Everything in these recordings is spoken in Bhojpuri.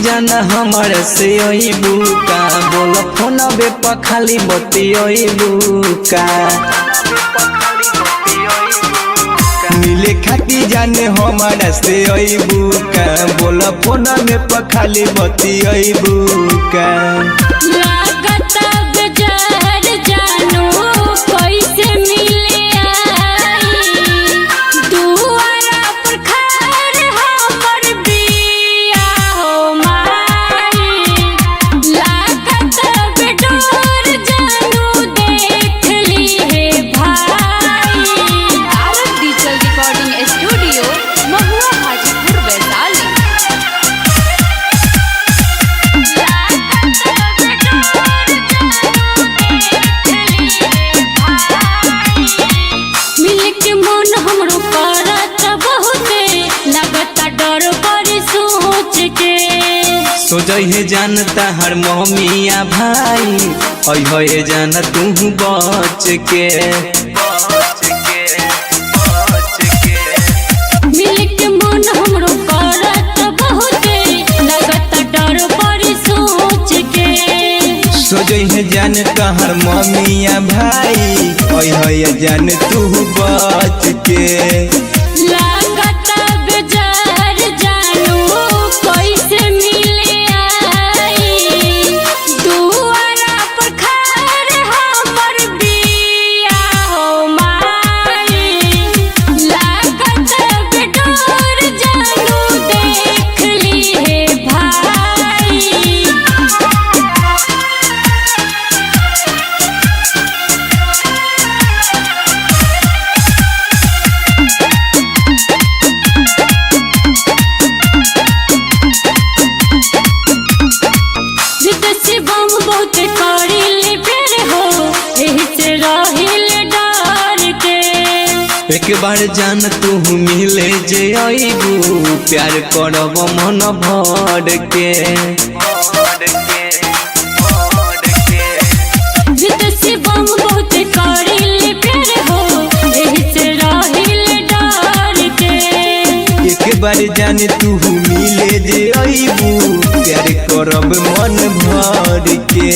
जाना हमारे से बुका बोल फोन बे पखाली बती बुका मिले खाती जाने हमारा से बुका बोल फोन में पखाली बती बुका सोचे जानता हर मम्मिया भाई है जान तू बच के मिलक मन हमरो करत बहुते लगत डर पर सोच के सोचे जानता हर मम्मिया भाई है जान तू बच के एक बार जान तू मिले जे आईबू प्यार करब मन भर के एक बार जान तू मिले जे आईबू प्यार करब मन भर के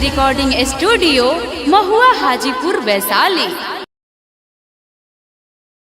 रिकॉर्डिंग स्टूडियो महुआ हाजीपुर वैशाली।